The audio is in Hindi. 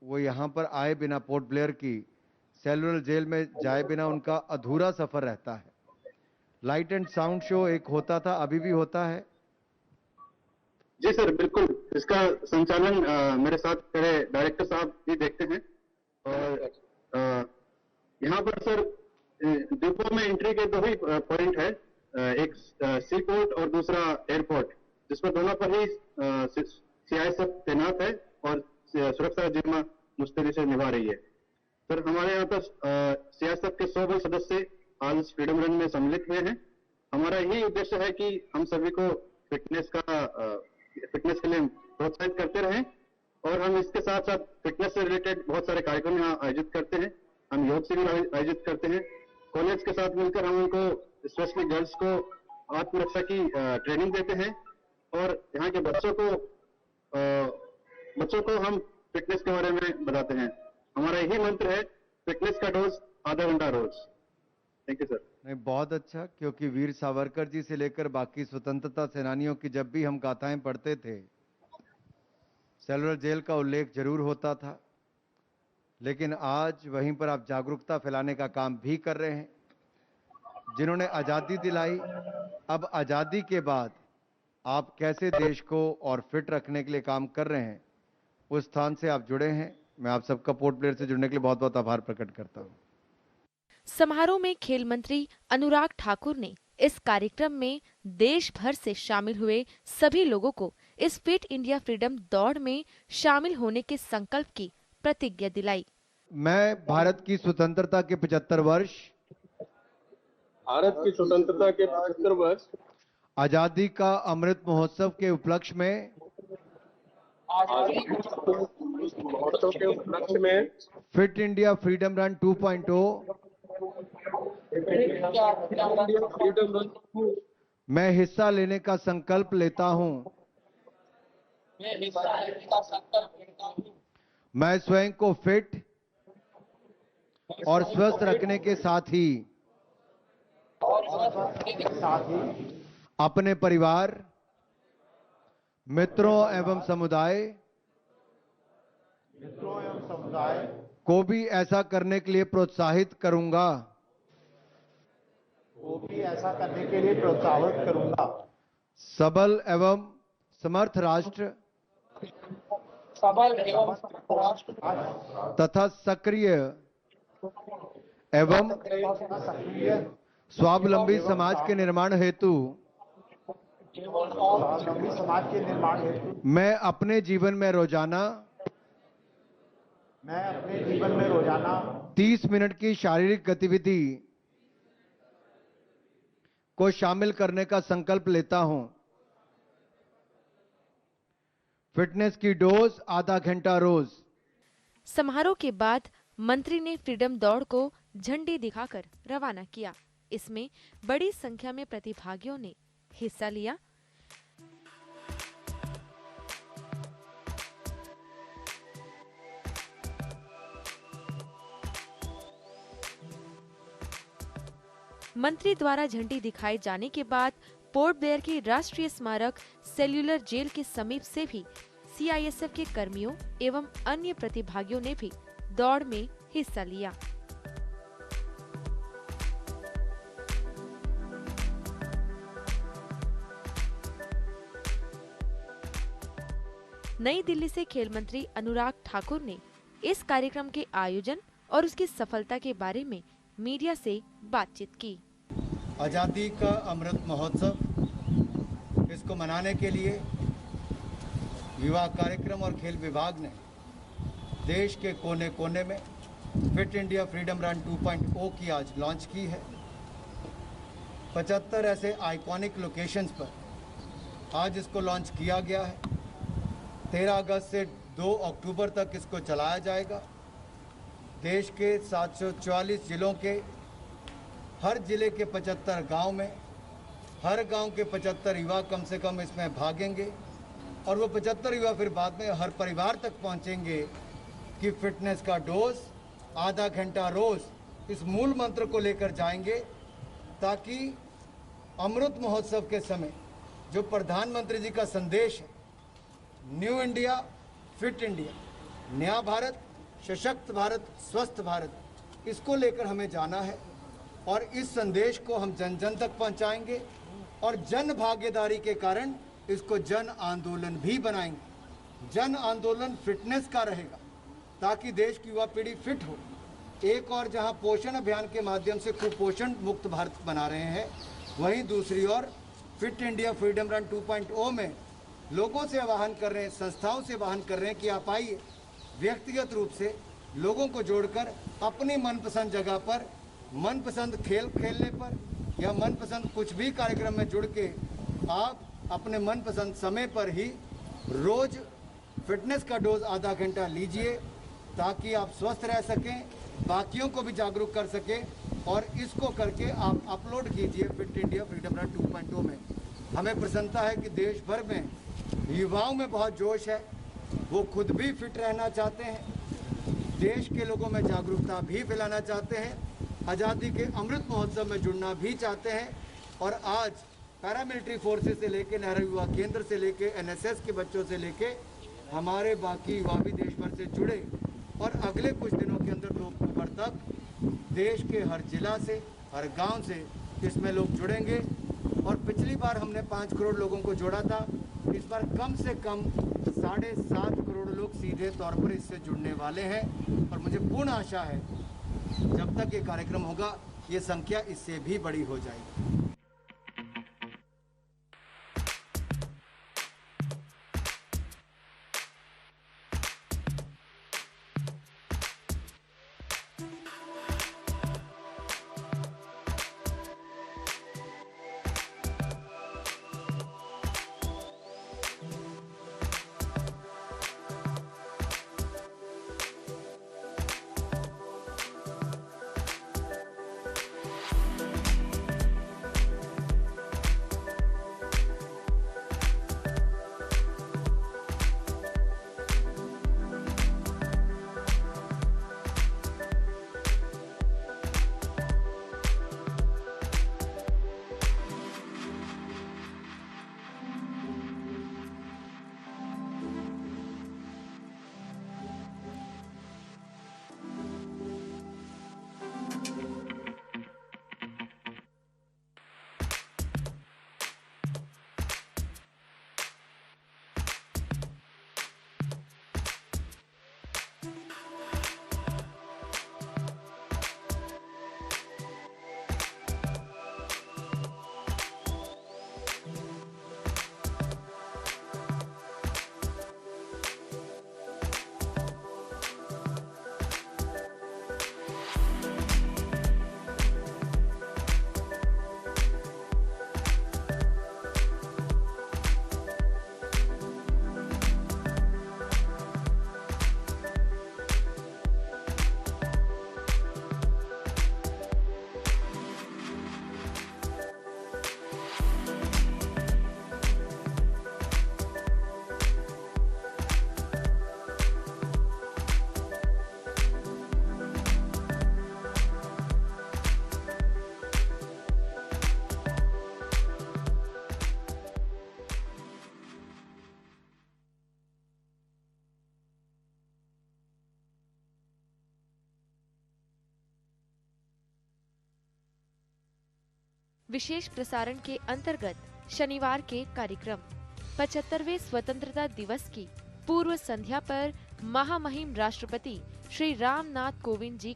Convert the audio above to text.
वो यहाँ पर आए बिना, पोर्ट ब्लेयर की सेलुलर जेल में जाए बिना उनका अधूरा सफर रहता है। लाइट एंड साउंड शो एक होता था, अभी भी होता है। जी सर, बिल्कुल। इसका संचालन मेरे साथ मेरे डायरेक्टर साहब भी देखते हैं। और यहाँ पर सर डिपो में एंट्री के दो ही पॉइंट है, एक सी पोर्ट और दूसरा एयरपोर्ट, जिसमें दोनों पर ही सीआईएसएफ तैनात है और सुरक्षा जिम्मा मुस्तैदी से निभा रही है। सर हमारे यहाँ पर सीआईएसएफ के 100 बल सदस्य आज फ्रीडम रन में सम्मिलित हुए हैं। हमारा यही उद्देश्य है कि हम सभी को फिटनेस के लिए प्रोत्साहित करते रहें, और हम इसके साथ साथ फिटनेस से रिलेटेड बहुत सारे कार्यक्रम यहाँ आयोजित करते हैं। हम योग शिविर आयोजित करते हैं। कॉलेज के साथ मिलकर हम उनको, स्पेशली गर्ल्स को, आत्मरक्षा की ट्रेनिंग देते हैं, और यहाँ के बच्चों को हम फिटनेस के बारे में बताते हैं। हमारा यही मंत्र है, फिटनेस का डोज आधा घंटा रोज। Thank you sir. नहीं, बहुत अच्छा, क्योंकि वीर सावरकर जी से लेकर बाकी स्वतंत्रता सेनानियों की जब भी हम गाथाएं पढ़ते थे, सेलुलर जेल का उल्लेख जरूर होता था। लेकिन आज वहीं पर आप जागरूकता फैलाने का काम भी कर रहे हैं। जिन्होंने आज़ादी दिलाई, अब आज़ादी के बाद आप कैसे देश को और फिट रखने के लिए काम कर रहे हैं, उस स्थान से आप जुड़े हैं। मैं आप सबका पोर्ट ब्लेयर से जुड़ने के लिए बहुत बहुत आभार प्रकट करता हूं। समारोह में खेल मंत्री अनुराग ठाकुर ने इस कार्यक्रम में देश भर से शामिल हुए सभी लोगों को इस फिट इंडिया फ्रीडम दौड़ में शामिल होने के संकल्प की प्रतिज्ञा दिलाई। मैं भारत की स्वतंत्रता के 75 वर्ष आजादी का अमृत महोत्सव के उपलक्ष्य में फिट इंडिया फ्रीडम रन 2.0 मैं हिस्सा लेने का संकल्प लेता हूं। मैं स्वयं को फिट और स्वस्थ रखने के साथ ही अपने परिवार, मित्रों एवं समुदाय को भी ऐसा करने के लिए प्रोत्साहित करूंगा। सबल एवं समर्थ राष्ट्र तथा सक्रिय एवं स्वावलंबी समाज के निर्माण हेतु मैं अपने जीवन में रोजाना 30 मिनट की शारीरिक गतिविधि को शामिल करने का संकल्प लेता हूं। फिटनेस की डोज आधा घंटा रोज। समारोह के बाद मंत्री ने फ्रीडम दौड़ को झंडी दिखाकर रवाना किया। इसमें बड़ी संख्या में प्रतिभागियों ने हिस्सा लिया। मंत्री द्वारा झंडी दिखाए जाने के बाद पोर्ट ब्लेयर के राष्ट्रीय स्मारक सेल्युलर जेल के समीप से भी सीआईएसएफ के कर्मियों एवं अन्य प्रतिभागियों ने भी दौड़ में हिस्सा लिया। नई दिल्ली से खेल मंत्री अनुराग ठाकुर ने इस कार्यक्रम के आयोजन और उसकी सफलता के बारे में मीडिया से बातचीत की। आजादी का अमृत महोत्सव, इसको मनाने के लिए युवा कार्यक्रम और खेल विभाग ने देश के कोने कोने में फिट इंडिया फ्रीडम रन 2.0 की आज लॉन्च की है। 75 ऐसे आइकॉनिक लोकेशंस पर आज इसको लॉन्च किया गया है। 13 अगस्त से 2 अक्टूबर तक इसको चलाया जाएगा। देश के 744 जिलों के हर जिले के 75 गांव में हर गांव के 75 युवा कम से कम इसमें भागेंगे, और वो 75 युवा फिर बाद में हर परिवार तक पहुंचेंगे कि फिटनेस का डोज आधा घंटा रोज, इस मूल मंत्र को लेकर जाएंगे, ताकि अमृत महोत्सव के समय जो प्रधानमंत्री जी का संदेश है, न्यू इंडिया फिट इंडिया, नया भारत सशक्त भारत, स्वस्थ भारत, इसको लेकर हमें जाना है और इस संदेश को हम जन जन तक पहुंचाएंगे और जन भागीदारी के कारण इसको जन आंदोलन भी बनाएंगे। जन आंदोलन फिटनेस का रहेगा ताकि देश की युवा पीढ़ी फिट हो। एक और जहां पोषण अभियान के माध्यम से कुपोषण मुक्त भारत बना रहे हैं, वहीं दूसरी ओर फिट इंडिया फ्रीडम रन 2.0 में लोगों से आह्वान कर रहे हैं, संस्थाओं से आह्वान कर रहे हैं कि आप आइए, व्यक्तिगत रूप से लोगों को जोड़कर अपनी मनपसंद जगह पर, मनपसंद खेल खेलने पर या मनपसंद कुछ भी कार्यक्रम में जुड़ के आप अपने मनपसंद समय पर ही रोज फिटनेस का डोज आधा घंटा लीजिए ताकि आप स्वस्थ रह सकें, बाकियों को भी जागरूक कर सकें और इसको करके आप अपलोड कीजिए फिट इंडिया फ्रीडम रन 2.0 में। हमें प्रसन्नता है कि देश भर में युवाओं में बहुत जोश है, वो खुद भी फिट रहना चाहते हैं, देश के लोगों में जागरूकता भी फैलाना चाहते हैं, आज़ादी के अमृत महोत्सव में जुड़ना भी चाहते हैं और आज पैरामिलिट्री फोर्सेस से लेके नेहरू युवा केंद्र से लेके एनएसएस के बच्चों से लेके हमारे बाकी युवा भी देश भर से जुड़े और अगले कुछ दिनों के अंदर 2 अक्टूबर तक देश के हर जिला से, हर गांव से इसमें लोग जुड़ेंगे। और पिछली बार हमने 5 करोड़ लोगों को जोड़ा था, इस बार कम से कम 7.5 करोड़ लोग सीधे तौर पर इससे जुड़ने वाले हैं और मुझे पूर्ण आशा है जब तक ये कार्यक्रम होगा ये संख्या इससे भी बड़ी हो जाएगी। विशेष प्रसारण के अंतर्गत शनिवार के कार्यक्रम 75वें स्वतंत्रता दिवस की पूर्व संध्या पर महामहिम राष्ट्रपति श्री रामनाथ कोविंद जी